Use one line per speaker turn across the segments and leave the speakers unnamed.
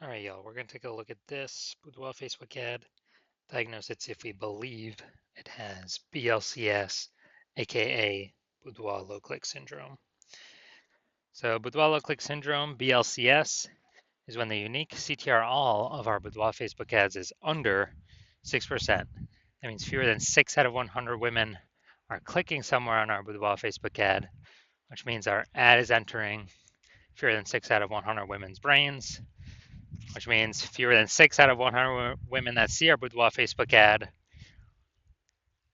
All right, y'all, we're going to take a look at this Boudoir Facebook ad. Diagnose it if we believe it has BLCS, aka Boudoir low click syndrome. So, Boudoir low click syndrome, BLCS, is when the unique CTR all of our Boudoir Facebook ads is under 6%. That means fewer than 6 out of 100 women are clicking somewhere on our Boudoir Facebook ad, which means our ad is entering fewer than 6 out of 100 women's brains, which means fewer than 6 out of 100 women that see our Boudoir Facebook ad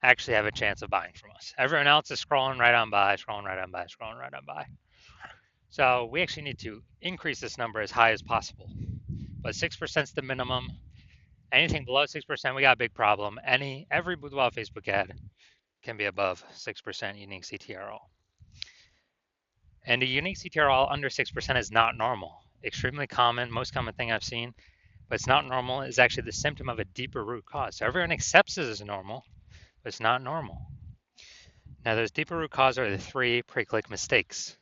actually have a chance of buying from us. Everyone else is scrolling right on by, scrolling right on by, scrolling right on by. So we actually need to increase this number as high as possible. But 6% is the minimum. Anything below 6%, we got a big problem. Every Boudoir Facebook ad can be above 6% unique CTRL. And a unique CTRL under 6% is not normal. Extremely common, most common thing I've seen, but it's not normal. It's actually the symptom of a deeper root cause. So everyone accepts this as normal, but it's not normal. Now, those deeper root cause are the 3 pre-click mistakes.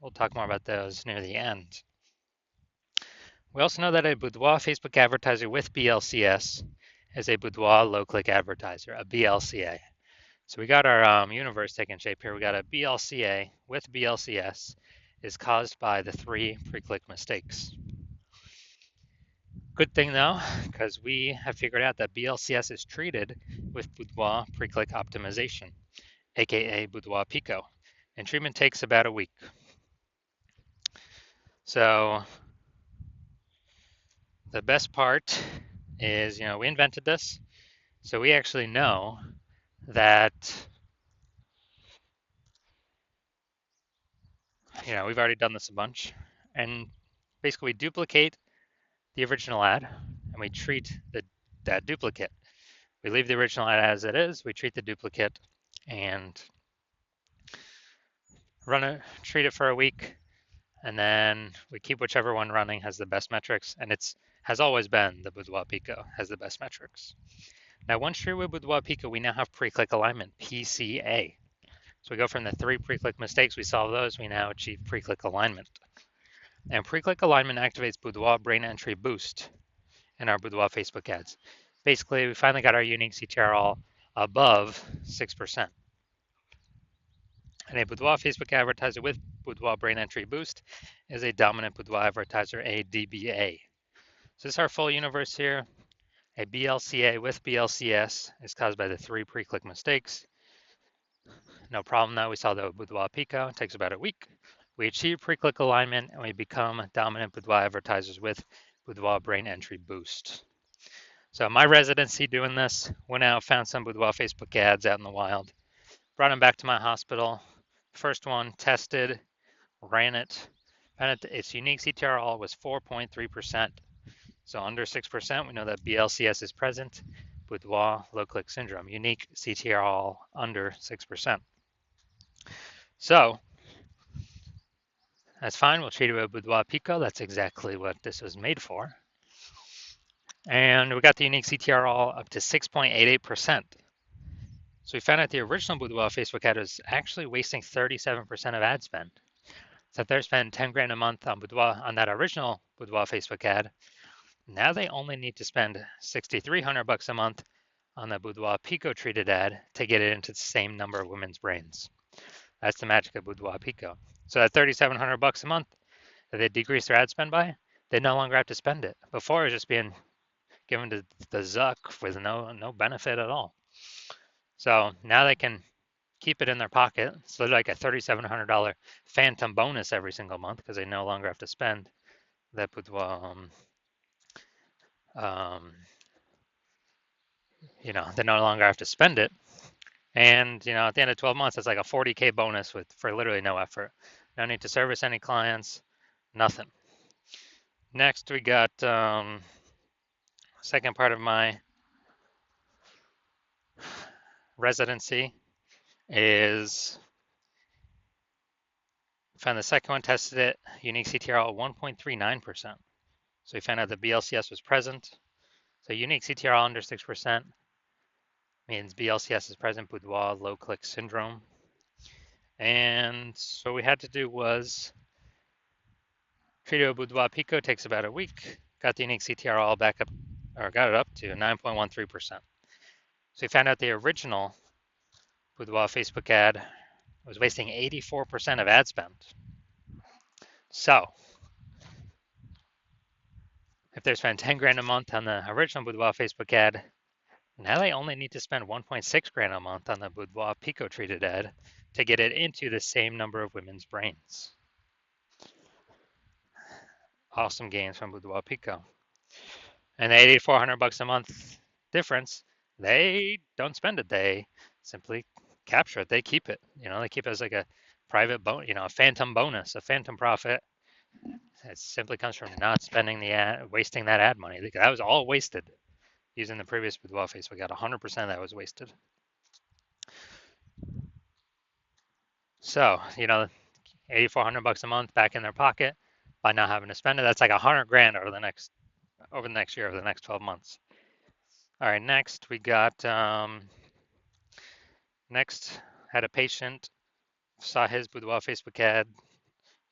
We'll talk more about those near the end. We also know that a Boudoir Facebook advertiser with BLCS is a Boudoir low-click advertiser, a BLCA. So we got our universe taking shape here. We got a BLCA with BLCS is caused by the 3 pre-click mistakes. Good thing though, because we have figured out that BLCS is treated with Boudoir pre-click optimization, aka Boudoir Pico, and treatment takes about a week. So the best part is, we invented this, so we actually know that, we've already done this a bunch, and basically we duplicate the original ad and we treat that duplicate. We leave the original ad as it is, we treat the duplicate and treat it for a week, and then we keep whichever one running has the best metrics, and has always been the Boudoir Pico has the best metrics. Now, once treated with Boudoir Pico, we now have pre-click alignment, PCA. So we go from the 3 pre-click mistakes, we solve those, we now achieve pre-click alignment. And pre-click alignment activates Boudoir brain entry boost in our Boudoir Facebook ads. Basically, we finally got our unique CTRL above 6%. And a Boudoir Facebook advertiser with Boudoir brain entry boost is a dominant Boudoir advertiser, a DBA. So this is our full universe here. A BLCA with BLCS is caused by the 3 pre-click mistakes. No problem though, we saw the Boudoir Pico, it takes about a week. We achieve pre-click alignment and we become dominant Boudoir advertisers with Boudoir brain entry boost. So my residency doing this, went out, found some Boudoir Facebook ads out in the wild, brought them back to my hospital. First one, tested, ran it, found its unique CTRL was 4.3%. So under 6%, we know that BLCS is present. Boudoir low click syndrome, unique CTRL under 6%. So that's fine. We'll treat it with Boudoir Pico. That's exactly what this was made for. And we got the unique CTRL up to 6.88%. So we found out the original Boudoir Facebook ad was actually wasting 37% of ad spend. So if they're spending 10 grand a month on Boudoir, on that original Boudoir Facebook ad, now they only need to spend $6,300 a month on the Boudoir Pico treated ad to get it into the same number of women's brains. That's the magic of Boudoir Pico. So at $3,700 a month that they decrease their ad spend by, they no longer have to spend it. Before it was just being given to the Zuck with no benefit at all. So now they can keep it in their pocket. It's like a $3,700 phantom bonus every single month because they no longer have to spend that Boudoir. They no longer have to spend it. And, at the end of 12 months, it's like a 40K bonus for literally no effort. No need to service any clients, nothing. Next, we got second part of my residency is found the second one, tested it, unique CTRL 1.39%. So we found out the BLCS was present. So unique CTRL under 6% means BLCS is present, Boudoir low click syndrome. And so what we had to do was treat it with Boudoir Pico, takes about a week, got the unique CTR all back up, or got it up to 9.13%. So we found out the original Boudoir Facebook ad was wasting 84% of ad spend. So if they're spending 10 grand a month on the original Boudoir Facebook ad, now they only need to spend 1.6 grand a month on the Boudoir Pico treated ad to get it into the same number of women's brains. Awesome gains from Boudoir Pico. And the 8,400 bucks a month difference, they don't spend it. They simply capture it. They keep it. They keep it as like a private bonus, a phantom bonus, a phantom profit. It simply comes from not spending the ad, wasting that ad money. That was all wasted using the previous Boudoir face. We got 100% of that was wasted. So, 8,400 bucks a month back in their pocket by not having to spend it. That's like 100 grand over the next year, over the next 12 months. All right, next we got next had a patient saw his Boudoir Facebook ad.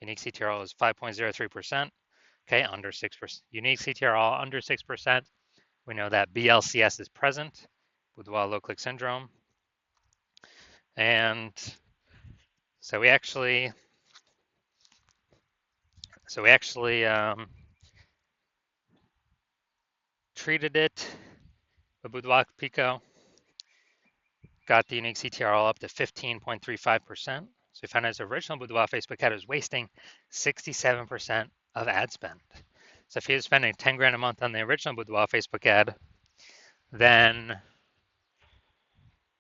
Unique CTRL is 5.03%. Okay, under 6%. Unique CTRL under 6%. We know that BLCS is present, Boudoir low click syndrome. And so we actually treated it with Boudoir Pico, got the unique CTRL up to 15.35%. So we found his original Boudoir Facebook ad was wasting 67% of ad spend. So if he was spending 10 grand a month on the original Boudoir Facebook ad, then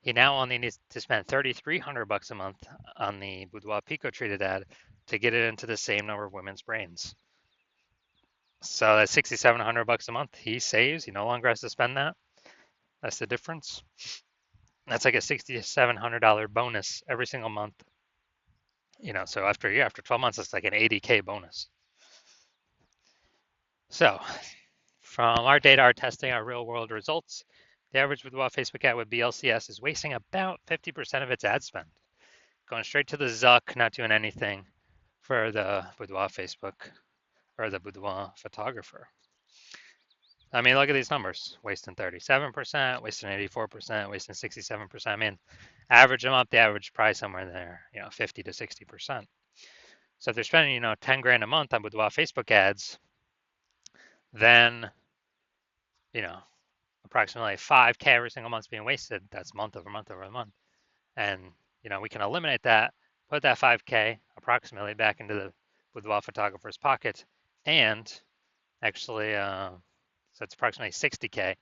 he now only needs to spend 3,300 bucks a month on the Boudoir Pico treated ad to get it into the same number of women's brains. So that's 6,700 bucks a month he saves. He no longer has to spend that. That's the difference. That's like a $6,700 bonus every single month. So after a year, after 12 months, it's like an 80K bonus. So from our data, our testing, our real world results, the average Boudoir Facebook ad with BLCS is wasting about 50% of its ad spend, going straight to the Zuck, not doing anything for the Boudoir Facebook or the Boudoir photographer. I mean, look at these numbers, wasting 37%, wasting 84%, wasting 67%. I mean, average them up, the average price somewhere there, 50 to 60%. So if they're spending, 10 grand a month on Boudoir Facebook ads, then, approximately 5K every single month's being wasted. That's month over month over month. And, we can eliminate that, put that 5K approximately back into the Boudoir photographer's pocket, and actually, so it's approximately 60K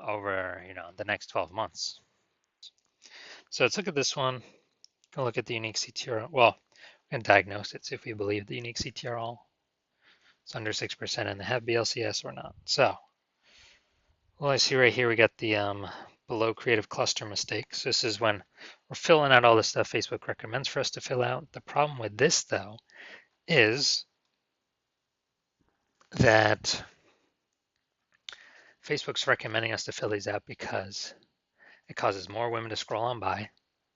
over, the next 12 months. So let's look at this one. Go look at the unique CTRL. Well, we can diagnose it, see if we believe the unique CTRL is under 6% and they have BLCS or not. So, well, I see right here we got the below creative cluster mistake. So this is when we're filling out all the stuff Facebook recommends for us to fill out. The problem with this, though, is that Facebook's recommending us to fill these out because it causes more women to scroll on by,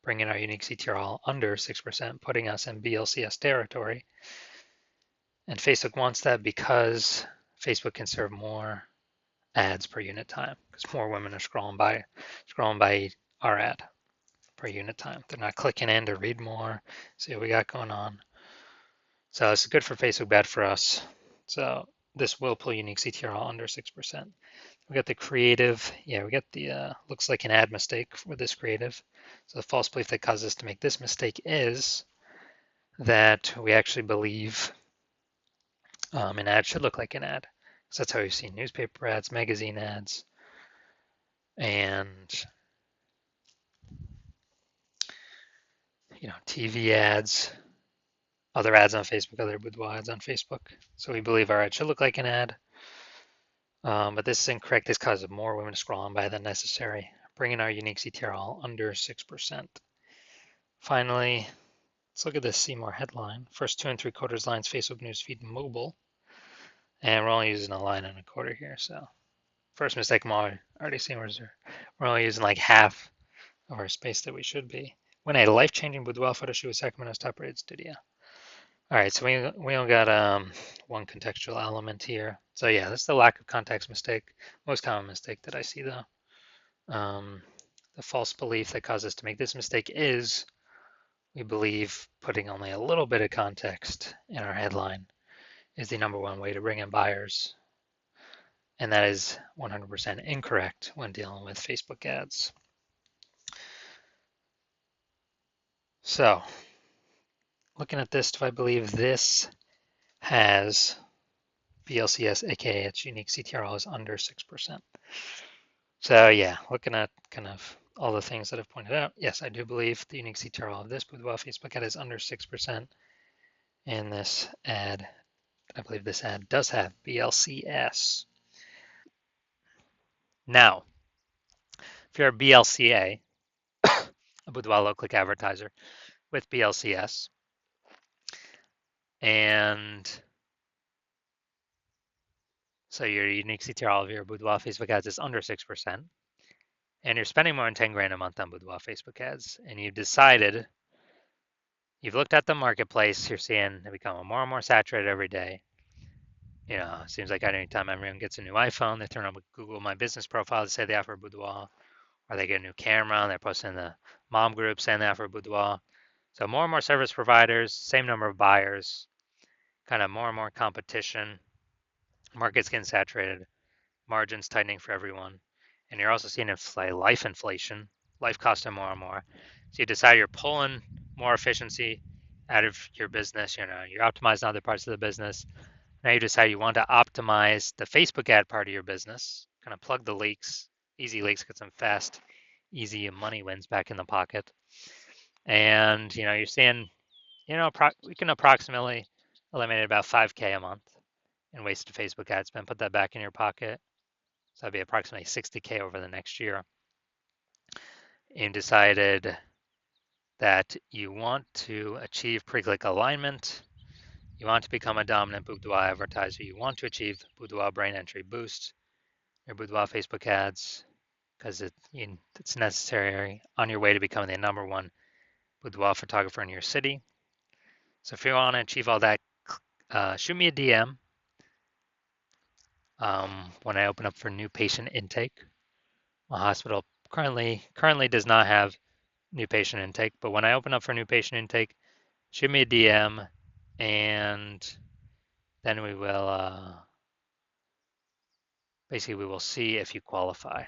bringing our unique CTRL under 6%, putting us in BLCS territory. And Facebook wants that because Facebook can serve more ads per unit time, because more women are scrolling by our ad per unit time. They're not clicking in to read more, see what we got going on. So this is good for Facebook, bad for us. So this will pull unique CTRL under 6%. We got the creative. Yeah, we got the looks like an ad mistake with this creative. So the false belief that caused us to make this mistake is that we actually believe an ad should look like an ad. So that's how we've seen newspaper ads, magazine ads, and TV ads, other ads on Facebook, other boudoir ads on Facebook. So we believe our ad should look like an ad. But this is incorrect. This causes more women to scroll on by than necessary, bringing our unique CTRL under 6%. Finally, let's look at this See More headline. First 2 3/4 lines, Facebook newsfeed mobile. And we're only using a line and a quarter here. So first mistake I'm already seeing we're only using like half of our space that we should be. When a life-changing boudoir photo shoot with Sacramento's top-rated studio. All right, so we only got one contextual element here. So yeah, that's the lack of context mistake. Most common mistake that I see though. Um, the false belief that causes us to make this mistake is we believe putting only a little bit of context in our headline is the number one way to bring in buyers. And that is 100% incorrect when dealing with Facebook ads. So, looking at this, do I believe this has BLCS, aka its unique CTRL is under 6%? So yeah, looking at kind of all the things that I've pointed out, yes, I do believe the unique CTRL of this Boudoir Facebook ad is under 6%. And this ad, I believe this ad does have BLCS. Now, if you're a BLCA, a Boudoir low click advertiser with BLCS, and so your unique CTRL of your Boudoir Facebook ads is under 6%, and you're spending more than 10 grand a month on Boudoir Facebook ads, and you've decided, you've looked at the marketplace, you're seeing it become more and more saturated every day. You know, it seems like anytime everyone gets a new iPhone, they turn on Google My Business profile to say they offer Boudoir, or they get a new camera and they're posting in the mom group saying they offer Boudoir. So more and more service providers, same number of buyers, kind of more and more competition, market's getting saturated, margins tightening for everyone. And you're also seeing life inflation, life costing more and more. So you decide you're pulling more efficiency out of your business. You know, you're optimizing other parts of the business. Now you decide you want to optimize the Facebook ad part of your business, kind of plug the leaks, easy leaks, get some fast, easy money wins back in the pocket. And, you know, you're seeing, you know, we can approximately eliminate about 5K a month in wasted Facebook ad spend, put that back in your pocket. So that'd be approximately 60K over the next year. And decided that you want to achieve pre-click alignment. You want to become a dominant Boudoir advertiser. You want to achieve Boudoir brain entry boost, your Boudoir Facebook ads, because it's necessary on your way to becoming the number one boudoir photographer in your city. So if you want to achieve all that, shoot me a DM when I open up for new patient intake. My hospital currently does not have new patient intake, but when I open up for new patient intake, shoot me a DM, and then we will basically we will see if you qualify.